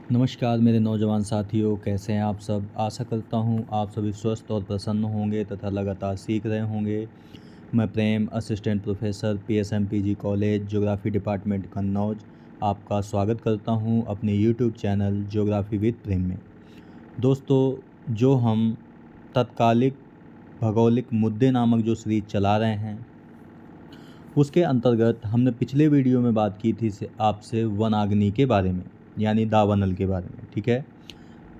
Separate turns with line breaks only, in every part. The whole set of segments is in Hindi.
नमस्कार मेरे नौजवान साथियों, कैसे हैं आप सब। आशा करता हूं आप सभी स्वस्थ और प्रसन्न होंगे तथा लगातार सीख रहे होंगे। मैं Prem, assistant professor PSMPG college geography department Kannauj आपका स्वागत करता हूं अपने YouTube channel geography with Prem में। दोस्तों, जो हम तत्कालिक भौगोलिक मुद्दे नामक जो सीरीज चला रहे हैं, उसके अंतर्गत हमने पिछले वीडियो में बात की थी आपसे वनाग्नि के बारे में, यानी दावानल के बारे में। ठीक है,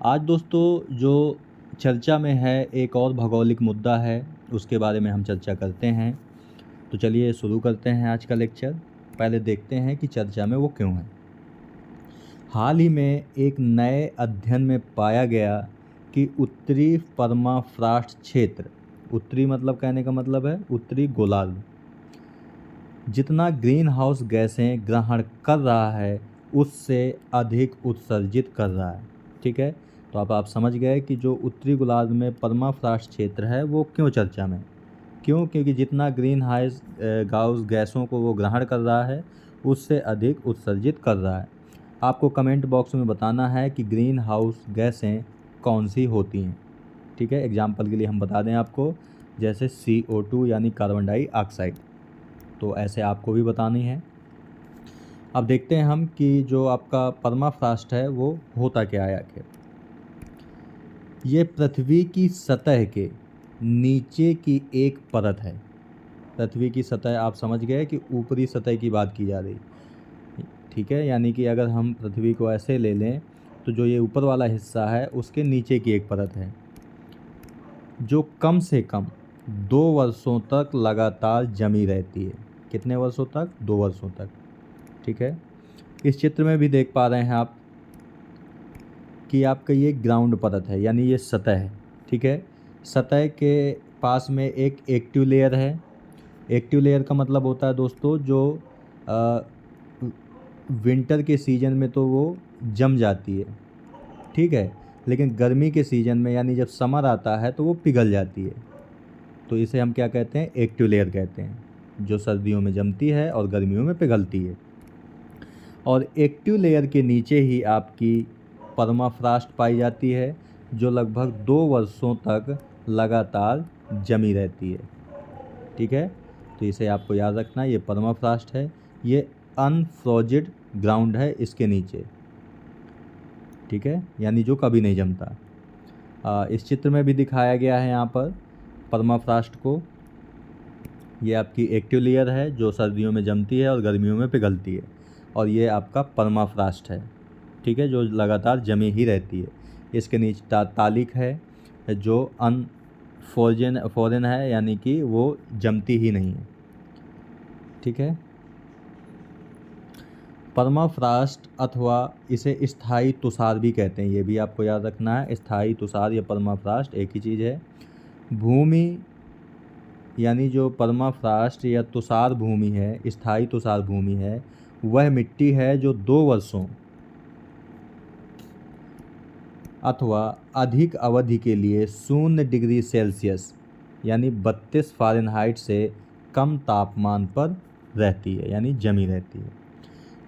आज दोस्तों जो चर्चा में है एक और भौगोलिक मुद्दा है, उसके बारे में हम चर्चा करते हैं। तो चलिए शुरू करते हैं आज का लेक्चर। पहले देखते हैं कि चर्चा में वो क्यों है। हाल ही में एक नए अध्ययन में पाया गया कि उत्तरी परमाफ्रॉस्ट क्षेत्र, उत्तरी मतलब कहने का मतलब है उत्तरी गोलार्ध, जितना ग्रीन हाउस गैसें ग्रहण कर रहा है उससे अधिक उत्सर्जित कर रहा है। ठीक है, तो अब आप समझ गए कि जो उत्तरी गोलार्ध में परमाफ्रॉस्ट क्षेत्र है वो क्यों चर्चा में। क्योंकि जितना ग्रीन हाउस गैसों को वो ग्रहण कर रहा है उससे अधिक उत्सर्जित कर रहा है। आपको कमेंट बॉक्स में बताना है कि ग्रीन हाउस गैसें कौन सी होती हैं। ठीक है, एग्जाम्पल के लिए हम बता दें आपको, जैसे CO2 यानी कार्बन डाइऑक्साइड, तो ऐसे आपको भी बतानी है। अब देखते हैं हम कि जो आपका परमाफ्रॉस्ट है वो होता क्या है आखिर। ये पृथ्वी की सतह के नीचे की एक परत है। पृथ्वी की सतह आप समझ गए कि ऊपरी सतह की बात की जा रही। ठीक है, यानी कि अगर हम पृथ्वी को ऐसे ले लें तो जो ये ऊपर वाला हिस्सा है उसके नीचे की एक परत है, जो कम से कम 2 वर्षों तक लगातार जमी रहती है। कितने वर्षों तक? 2 वर्षों तक। ठीक है, इस चित्र में भी देख पा रहे हैं आप कि आपका ये ग्राउंड परत है, यानी ये सतह है। ठीक है, सतह के पास में एक एक्टिव लेयर है। एक्टिव लेयर का मतलब होता है दोस्तों जो विंटर के सीज़न में तो वो जम जाती है। ठीक है, लेकिन गर्मी के सीज़न में यानी जब समर आता है तो वो पिघल जाती है। तो इसे हम क्या कहते हैं? एक्टिव लेयर कहते हैं, जो सर्दियों में जमती है और गर्मियों में पिघलती है। और एक्टिव लेयर के नीचे ही आपकी परमाफ्रॉस्ट पाई जाती है, जो लगभग 2 वर्षों तक लगातार जमी रहती है। ठीक है, तो इसे आपको याद रखना, ये परमाफ्रॉस्ट है, ये अनफ्रोजेड ग्राउंड है इसके नीचे। ठीक है, यानी जो कभी नहीं जमता। इस चित्र में भी दिखाया गया है यहाँ पर परमाफ्रॉस्ट को। ये आपकी एक्टिव लेयर है जो सर्दियों में जमती है और गर्मियों में पिघलती है, और ये आपका परमाफ्रॉस्ट है। ठीक है, जो लगातार जमी ही रहती है। इसके नीचे तालिक है जो फॉरेन है, यानी कि वो जमती ही नहीं है। ठीक है, परमाफ्रॉस्ट अथवा इसे स्थायी तुषार भी कहते हैं, ये भी आपको याद रखना है। स्थायी तुषार या परमाफ्रॉस्ट एक ही चीज़ है। भूमि यानी जो परमाफ्रॉस्ट या तुषार भूमि है, स्थायी तुषार भूमि है, वह मिट्टी है जो 2 वर्षों अथवा अधिक अवधि के लिए 0 डिग्री सेल्सियस यानी 32 फ़ारेनहाइट से कम तापमान पर रहती है, यानी जमी रहती है।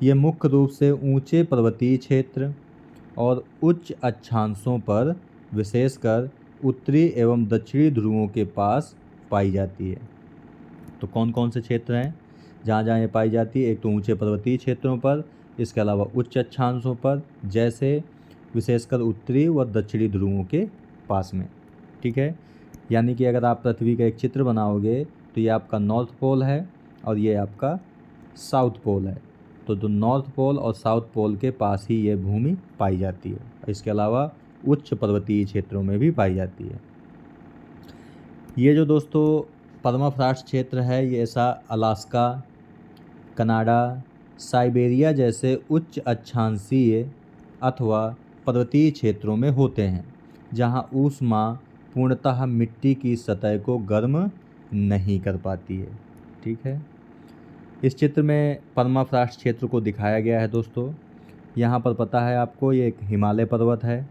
ये मुख्य रूप से ऊंचे पर्वतीय क्षेत्र और उच्च अक्षांशों पर, विशेषकर उत्तरी एवं दक्षिणी ध्रुवों के पास पाई जाती है। तो कौन कौन से क्षेत्र हैं जहाँ जहाँ ये पाई जाती है? एक तो ऊंचे पर्वतीय क्षेत्रों पर, इसके अलावा उच्च अक्षांशों पर, जैसे विशेषकर उत्तरी व दक्षिणी ध्रुवों के पास में। ठीक है, यानी कि अगर आप पृथ्वी का एक चित्र बनाओगे तो ये आपका नॉर्थ पोल है और ये आपका साउथ पोल है। तो नॉर्थ पोल और साउथ पोल के पास ही ये भूमि पाई जाती है। इसके अलावा उच्च पर्वतीय क्षेत्रों में भी पाई जाती है। ये जो दोस्तों परमाफ्रॉस्ट क्षेत्र है, ये ऐसा अलास्का, कनाडा, साइबेरिया जैसे उच्च अक्षांशीय अथवा पर्वतीय क्षेत्रों में होते हैं, जहां ऊष्मा पूर्णतः मिट्टी की सतह को गर्म नहीं कर पाती है। ठीक है, इस चित्र में परमाफ्रॉस्ट क्षेत्र को दिखाया गया है दोस्तों। यहाँ पर पता है आपको ये एक हिमालय पर्वत है,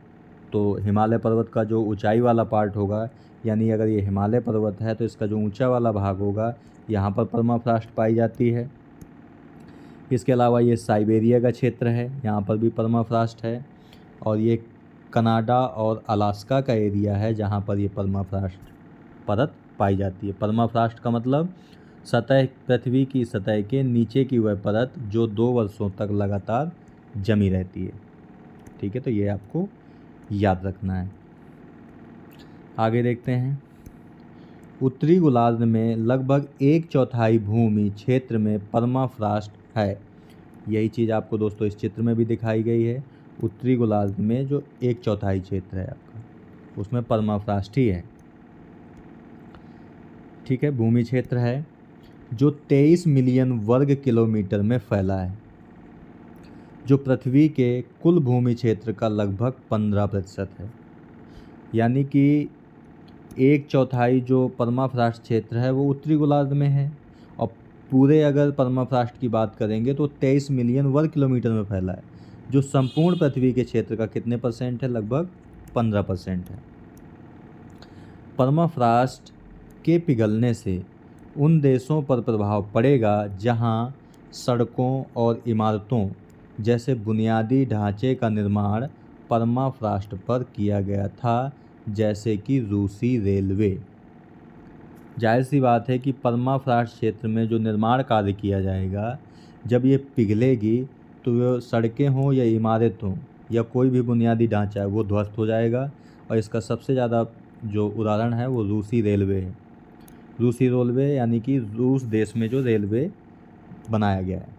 तो हिमालय पर्वत का जो ऊंचाई वाला पार्ट होगा, यानी अगर ये हिमालय पर्वत है तो इसका जो ऊंचा वाला भाग होगा, यहाँ पर परमाफ्रॉस्ट पाई जाती है। इसके अलावा ये साइबेरिया का क्षेत्र है, यहाँ पर भी परमाफ्रॉस्ट है। और ये कनाडा और अलास्का का एरिया है जहाँ पर ये परमाफ्रॉस्ट परत पाई जाती है। परमाफ्रॉस्ट का मतलब सतह, पृथ्वी की सतह के नीचे की वह परत जो 2 वर्षों तक लगातार जमी रहती है। ठीक है, तो ये आपको याद रखना है। आगे देखते हैं। उत्तरी गोलार्ध में लगभग 1/4 भूमि क्षेत्र में परमाफ्रॉस्ट है। यही चीज़ आपको दोस्तों इस चित्र में भी दिखाई गई है। उत्तरी गोलार्ध में जो 1/4 क्षेत्र है आपका, उसमें परमाफ्रॉस्ट ही है। ठीक है, भूमि क्षेत्र है जो 23 मिलियन वर्ग किलोमीटर में फैला है, जो पृथ्वी के कुल भूमि क्षेत्र का लगभग 15% है। यानी कि 1/4 जो परमाफ्रॉस्ट क्षेत्र है वो उत्तरी गोलार्ध में है, और पूरे अगर परमाफ्रॉस्ट की बात करेंगे तो 23 मिलियन वर्ग किलोमीटर में फैला है, जो संपूर्ण पृथ्वी के क्षेत्र का कितने परसेंट है? लगभग 15% है। परमाफ्रॉस्ट के पिघलने से उन देशों पर प्रभाव पड़ेगा जहां सड़कों और इमारतों जैसे बुनियादी ढांचे का निर्माण परमाफ्रॉस्ट पर किया गया था, जैसे कि रूसी रेलवे। जाहिर सी बात है कि परमाफ्रॉस्ट क्षेत्र में जो निर्माण कार्य किया जाएगा, जब ये पिघलेगी तो वो सड़कें हों या इमारत हों या कोई भी बुनियादी ढांचा है वो ध्वस्त हो जाएगा। और इसका सबसे ज़्यादा जो उदाहरण है वो रूसी रेलवे है। रूसी रेलवे यानी कि रूस देश में जो रेलवे बनाया गया है।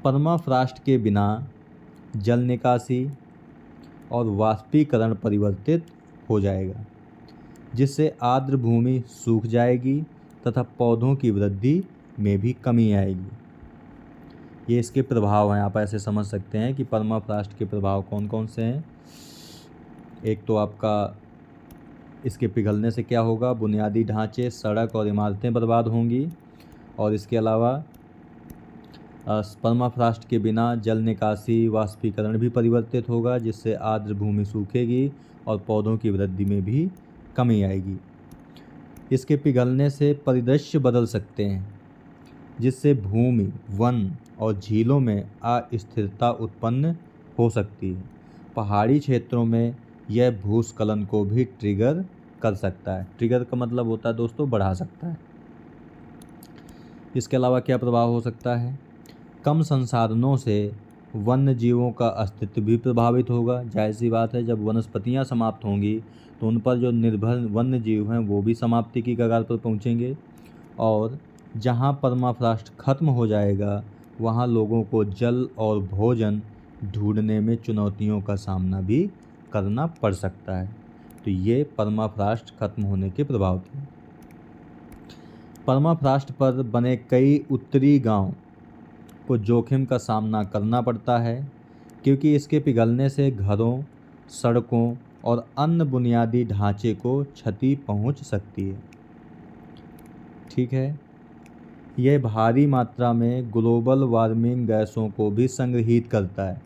परमाफ्रॉस्ट के बिना जल निकासी और वाष्पीकरण परिवर्तित हो जाएगा, जिससे आर्द्र भूमि सूख जाएगी तथा पौधों की वृद्धि में भी कमी आएगी। ये इसके प्रभाव हैं। आप ऐसे समझ सकते हैं कि परमाफ्रॉस्ट के प्रभाव कौन कौन से हैं। एक तो आपका इसके पिघलने से क्या होगा? बुनियादी ढांचे, सड़क और इमारतें बर्बाद होंगी। और इसके अलावा परमाफ्रॉस्ट के बिना जल निकासी, वाष्पीकरण भी परिवर्तित होगा, जिससे आर्द्र भूमि सूखेगी और पौधों की वृद्धि में भी कमी आएगी। इसके पिघलने से परिदृश्य बदल सकते हैं, जिससे भूमि, वन और झीलों में अस्थिरता उत्पन्न हो सकती है। पहाड़ी क्षेत्रों में यह भूस्खलन को भी ट्रिगर कर सकता है। ट्रिगर का मतलब होता है दोस्तों बढ़ा सकता है। इसके अलावा क्या प्रभाव हो सकता है? कम संसाधनों से वन्य जीवों का अस्तित्व भी प्रभावित होगा। जाहिर सी बात है, जब वनस्पतियां समाप्त होंगी तो उन पर जो निर्भर वन्य जीव हैं वो भी समाप्ति की कगार पर पहुंचेंगे। और जहां परमाफ्रॉस्ट खत्म हो जाएगा वहां लोगों को जल और भोजन ढूंढने में चुनौतियों का सामना भी करना पड़ सकता है। तो ये परमाफ्रॉस्ट खत्म होने के प्रभाव थे। परमाफ्रॉस्ट पर बने कई उत्तरी गांव को जोखिम का सामना करना पड़ता है, क्योंकि इसके पिघलने से घरों, सड़कों और अन्य बुनियादी ढांचे को क्षति पहुंच सकती है। ठीक है, यह भारी मात्रा में ग्लोबल वार्मिंग गैसों को भी संग्रहित करता है।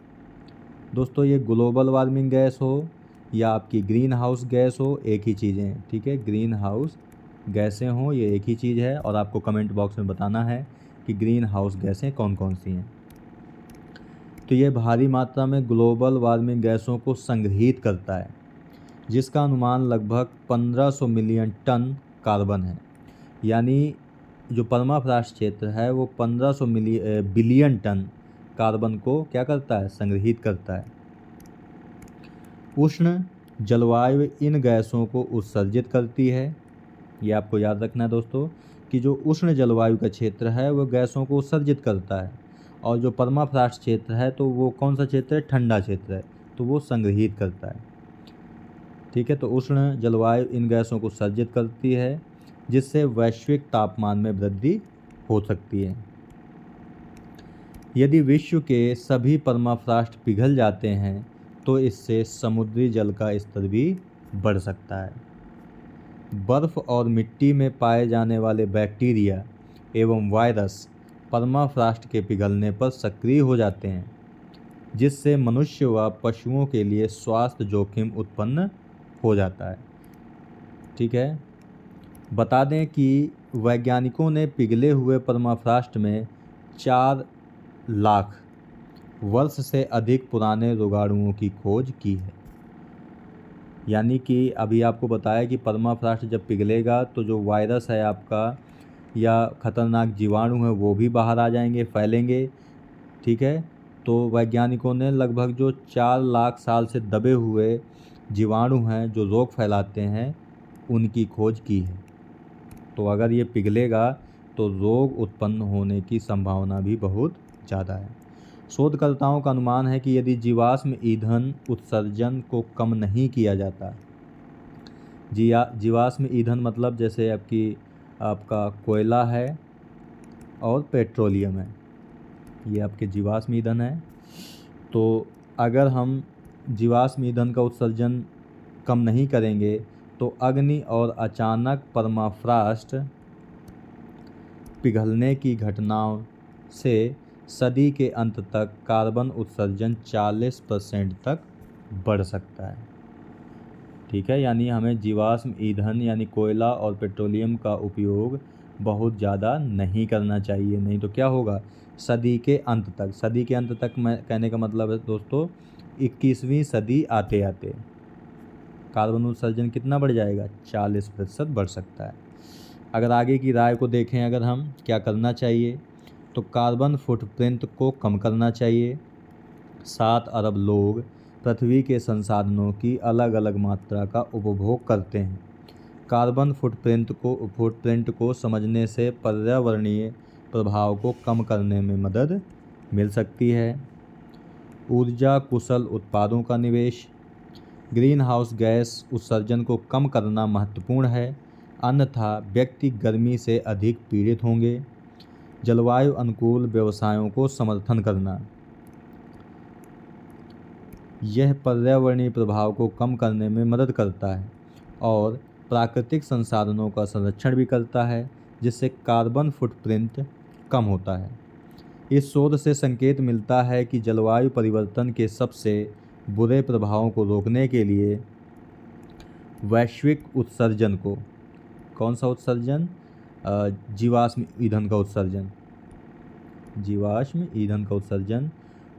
दोस्तों, ये ग्लोबल वार्मिंग गैस हो या आपकी ग्रीन हाउस गैस हो, एक ही चीज़ें हैं। ठीक है, ग्रीन हाउस गैसें हों ये एक ही चीज़ है। और आपको कमेंट बॉक्स में बताना है कि ग्रीन हाउस गैसें कौन कौन सी हैं। तो ये भारी मात्रा में ग्लोबल वार्मिंग गैसों को संग्रहित करता है, जिसका अनुमान लगभग 1500 मिलियन टन कार्बन है। यानी जो परमाफ्रॉस्ट क्षेत्र है वो 1500 बिलियन टन कार्बन को क्या करता है? संग्रहित करता है। उष्ण जलवायु इन गैसों को उत्सर्जित करती है। ये आपको याद रखना है दोस्तों कि जो उष्ण जलवायु का क्षेत्र है वो गैसों को उत्सर्जित करता है, और जो परमाफ्रॉस्ट क्षेत्र है तो वो कौन सा क्षेत्र है? ठंडा क्षेत्र है, तो वो संग्रहित करता है। ठीक है, तो उष्ण जलवायु इन गैसों को उत्सर्जित करती है, जिससे वैश्विक तापमान में वृद्धि हो सकती है। यदि विश्व के सभी परमाफ्रॉस्ट पिघल जाते हैं तो इससे समुद्री जल का स्तर भी बढ़ सकता है। बर्फ़ और मिट्टी में पाए जाने वाले बैक्टीरिया एवं वायरस परमाफ्रॉस्ट के पिघलने पर सक्रिय हो जाते हैं, जिससे मनुष्य व पशुओं के लिए स्वास्थ्य जोखिम उत्पन्न हो जाता है। ठीक है, बता दें कि वैज्ञानिकों ने पिघले हुए परमाफ्रॉस्ट में 4 लाख वर्ष से अधिक पुराने रोगाणुओं की खोज की है। यानी कि अभी आपको बताया कि परमाफ्रॉस्ट जब पिघलेगा तो जो वायरस है आपका या खतरनाक जीवाणु है वो भी बाहर आ जाएंगे, फैलेंगे। ठीक है, तो वैज्ञानिकों ने लगभग जो 4 लाख साल से दबे हुए जीवाणु हैं जो रोग फैलाते हैं उनकी खोज की है। तो अगर ये पिघलेगा तो रोग उत्पन्न होने की संभावना भी बहुत ज़्यादा है। शोधकर्ताओं का अनुमान है कि यदि जीवाश्म ईंधन उत्सर्जन को कम नहीं किया जाता, जीवाश्म ईंधन मतलब जैसे आपका कोयला है और पेट्रोलियम है, ये आपके जीवाश्म ईंधन है। तो अगर हम जीवाश्म ईंधन का उत्सर्जन कम नहीं करेंगे तो अग्नि और अचानक परमाफ्रॉस्ट पिघलने की घटनाओं से सदी के अंत तक कार्बन उत्सर्जन 40% तक बढ़ सकता है। ठीक है, यानी हमें जीवाश्म ईंधन यानी कोयला और पेट्रोलियम का उपयोग बहुत ज़्यादा नहीं करना चाहिए, नहीं तो क्या होगा, सदी के अंत तक मैं कहने का मतलब है दोस्तों 21वीं सदी आते आते कार्बन उत्सर्जन कितना बढ़ जाएगा, 40% बढ़ सकता है। अगर आगे की राय को देखें, अगर हम क्या करना चाहिए, तो कार्बन फुटप्रिंट को कम करना चाहिए। 7 अरब लोग पृथ्वी के संसाधनों की अलग अलग मात्रा का उपभोग करते हैं। कार्बन फुटप्रिंट को समझने से पर्यावरणीय प्रभाव को कम करने में मदद मिल सकती है। ऊर्जा कुशल उत्पादों का निवेश, ग्रीन हाउस गैस उत्सर्जन को कम करना महत्वपूर्ण है, अन्यथा व्यक्ति गर्मी से अधिक पीड़ित होंगे। जलवायु अनुकूल व्यवसायों को समर्थन करना, यह पर्यावरणीय प्रभाव को कम करने में मदद करता है और प्राकृतिक संसाधनों का संरक्षण भी करता है, जिससे कार्बन फुटप्रिंट कम होता है। इस शोध से संकेत मिलता है कि जलवायु परिवर्तन के सबसे बुरे प्रभावों को रोकने के लिए वैश्विक उत्सर्जन को, कौन सा उत्सर्जन, जीवाश्म ईंधन का उत्सर्जन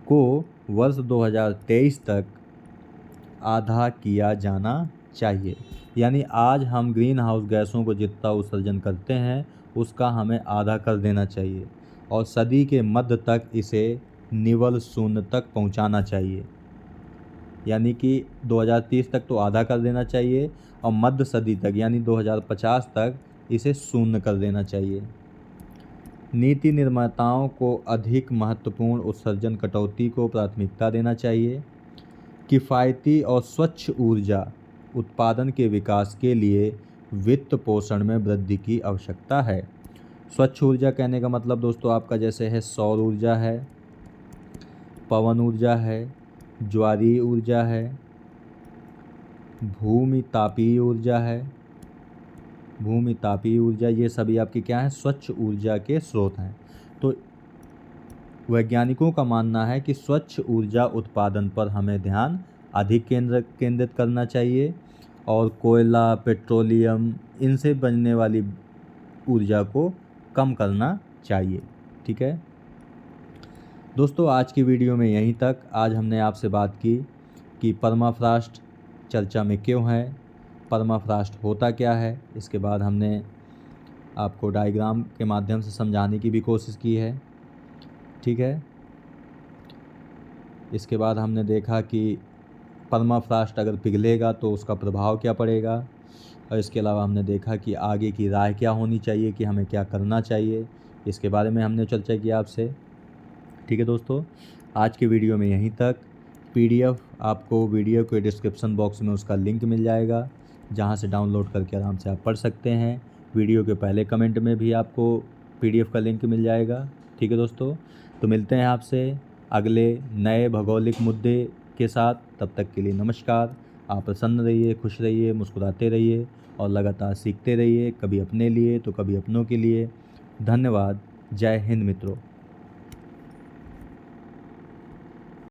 को वर्ष 2023 तक आधा किया जाना चाहिए। यानी आज हम ग्रीन हाउस गैसों को जितना उत्सर्जन करते हैं उसका हमें आधा कर देना चाहिए और सदी के मध्य तक इसे निवल शून्य तक पहुंचाना चाहिए। यानी कि 2030 तक तो आधा कर देना चाहिए और मध्य सदी तक यानी 2050 तक इसे शून्य कर देना चाहिए। नीति निर्माताओं को अधिक महत्वपूर्ण उत्सर्जन कटौती को प्राथमिकता देना चाहिए। किफ़ायती और स्वच्छ ऊर्जा उत्पादन के विकास के लिए वित्त पोषण में वृद्धि की आवश्यकता है। स्वच्छ ऊर्जा कहने का मतलब दोस्तों आपका जैसे है सौर ऊर्जा है, पवन ऊर्जा है, ज्वारीय ऊर्जा है, भूमि तापीय ऊर्जा, ये सभी आपकी क्या है, स्वच्छ ऊर्जा के स्रोत हैं। तो वैज्ञानिकों का मानना है कि स्वच्छ ऊर्जा उत्पादन पर हमें ध्यान अधिक केंद्रित करना चाहिए और कोयला, पेट्रोलियम इनसे बनने वाली ऊर्जा को कम करना चाहिए। ठीक है दोस्तों, आज की वीडियो में यहीं तक। आज हमने आपसे बात की कि परमाफ्रॉस्ट चर्चा में क्यों है, परमाफ्रॉस्ट होता क्या है। इसके बाद हमने आपको डायग्राम के माध्यम से समझाने की भी कोशिश की है। ठीक है, इसके बाद हमने देखा कि परमाफ्रॉस्ट अगर पिघलेगा तो उसका प्रभाव क्या पड़ेगा, और इसके अलावा हमने देखा कि आगे की राय क्या होनी चाहिए, कि हमें क्या करना चाहिए, इसके बारे में हमने चर्चा की आपसे। ठीक है दोस्तों, आज के वीडियो में यहीं तक। PDF आपको वीडियो के डिस्क्रिप्शन बॉक्स में उसका लिंक मिल जाएगा, जहां से डाउनलोड करके आराम से आप पढ़ सकते हैं। वीडियो के पहले कमेंट में भी आपको PDF का लिंक मिल जाएगा। ठीक है दोस्तों, तो मिलते हैं आपसे अगले नए भौगोलिक मुद्दे के साथ। तब तक के लिए नमस्कार। आप प्रसन्न रहिए, खुश रहिए, मुस्कुराते रहिए और लगातार सीखते रहिए, कभी अपने लिए तो कभी अपनों के लिए। धन्यवाद। जय हिंद मित्रों।